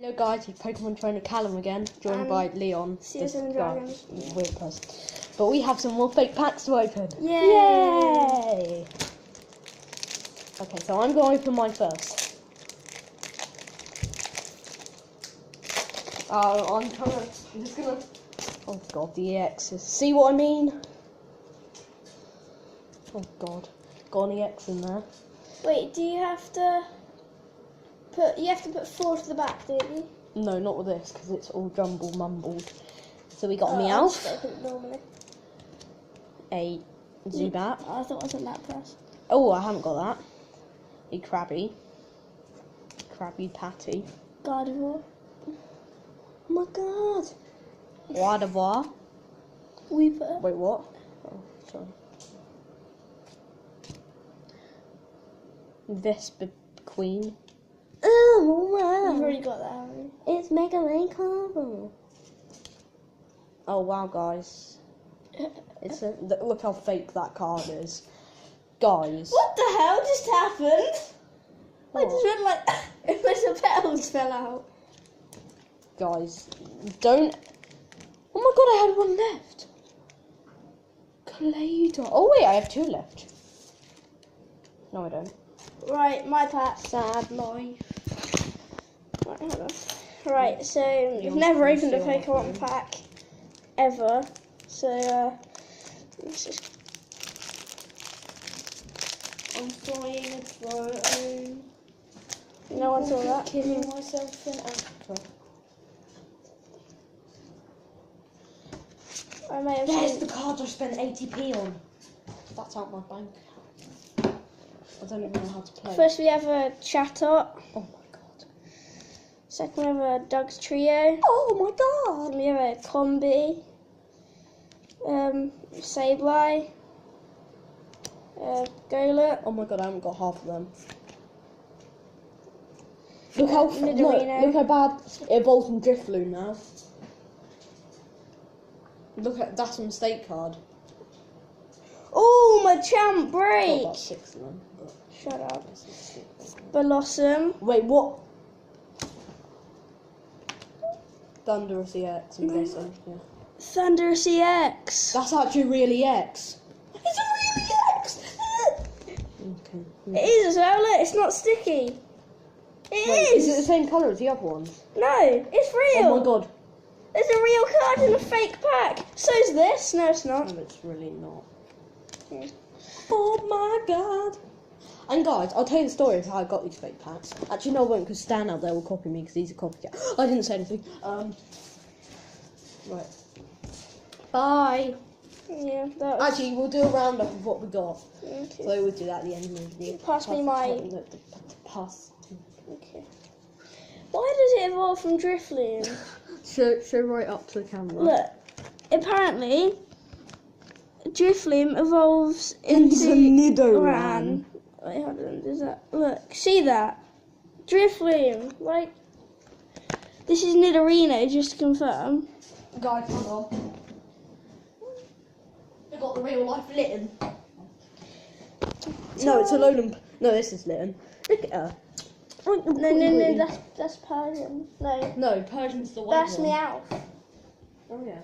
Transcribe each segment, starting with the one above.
Hello guys, it's Pokemon Trainer Callum again, joined by Leon, CS and Dragons. Weird person. But we have some more fake packs to open. Yay! Yay! Okay, so I'm going to open mine first. I'm just gonna... Oh god, the EXs. See what I mean? Oh god, got an EX in there. Wait, do you have to put? You have to put 4 to the back, don't you? No, not with this, because it's all mumbled. So we got a I'll just Meowth, open it normally. a Zubat. Oh, I thought it was on that press. Oh, I haven't got that. A Krabby Patty. Gardevoir. Oh my god. Gardevoir. Weeper. Wait, what? Oh, sorry. Vespa Queen. Oh wow. You've already got that, haven't you? It's Mega Man Combo. Oh wow, guys. Look how fake that card is. Guys. What the hell just happened? I What? just read like if my petals fell out. Guys, don't. Oh my god, I had one left. Claydol. Oh wait, I have 2 left. No, I don't. Right, my pack. Sad life. Right, hold on. Right, so we've Leon's never gonna opened a steal my Pokemon phone. pack ever. So let's just. I'm flying a drone. No one saw that. Killing myself in Africa. I may have There's seen. the cards I spent 80p on. That's out my bank account. I don't even know how to play. First we have a Chatot. Oh my god. Second we have a Doug's Trio. Oh my god. Then we have a Combi. Sableye. Golett. Oh my god, I haven't got half of them. Look how Nidorino. look how bad it evolves from Drifloon now. Look at that's a mistake card. Oh, my Champ Got Break. about 6 of them. But Shut up. this is 6. Blossom. Wait, what? Thunderous EX and Blossom. Yeah. Thunderous EX. That's actually really EX. It's a really EX. Okay. It is as well. Look, it's not sticky. It Wait, is. is it the same colour as the other ones? No, it's real. Oh my god. There's a real card in a fake pack. So's this. No, it's not. No, it's really not. Hmm. Oh my god. And guys, I'll tell you the story of how I got these fake packs. Actually, no, I won't, because Stan out there will copy me, because he's a copycat. I didn't say anything. Right. Bye. Yeah, that was... Actually, we'll do a roundup of what we got. Okay. So we'll do that at the end of the video. Pass me my... Pass. Okay. Why does it evolve from Drifloon? Show right up to the camera. Look, apparently, Drifloon evolves into Nidoran. Wait, hold on. Does that look? See that? Drifloon. Like, this is Nidorino, just to confirm. Guys, hold on. I got the real life Litten. No, it's a Alolan. No, this is Litten. Look at her. No, that's Persian. No, Persian's the white That's one. Meowth. Oh yeah.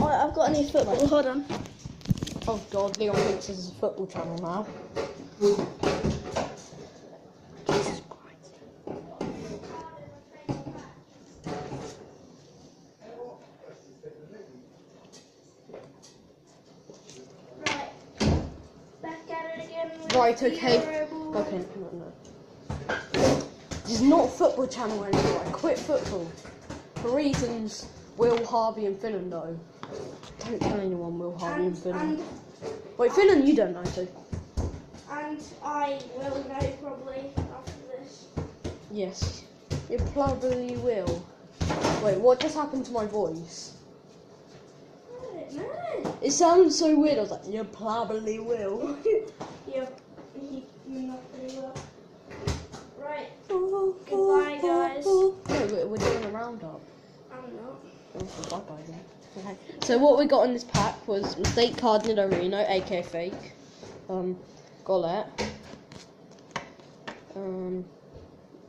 Oh, I've got a new football. Hold on. Oh god, Leon thinks this is a football channel now. Jesus Christ. Right. Back at it again. with Right, the okay. Euroball. Okay, no. This is not a football channel anymore. I quit football. For reasons Will, Harvey and Finnan know. Don't tell anyone Will, Harvey and Finnan. Wait, Finnan, you don't know too. And I will know probably after this. Yes. You probably will. Wait, what just happened to my voice? I don't know. It sounds so weird. I was like, you probably will. Yeah, you're not very well. Right. Goodbye, guys. No, we're doing a roundup. I'm not. Oh, bye-bye then. Okay. So what we got in this pack was Mistake Card Nidorino, aka Fake. Golett.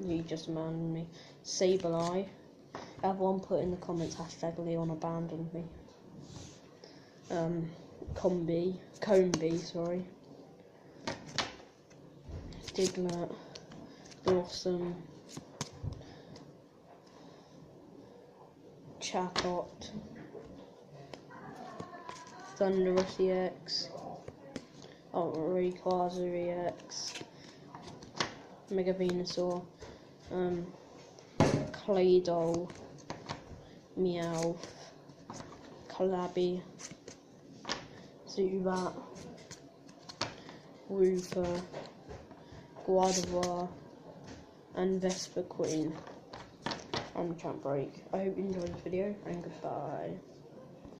You just man me. Sableye. Everyone put in the comments #Leon abandoned me. Combi, sorry. Diglett, Blossom, Chatot, Thundurus EX, Rayquaza EX, Mega Venusaur, Claydol, Meowth, Calabi, Zubat, Wooper, Guadua, and Vespa Queen. I'm Champ Break. I hope you enjoyed this video, and goodbye.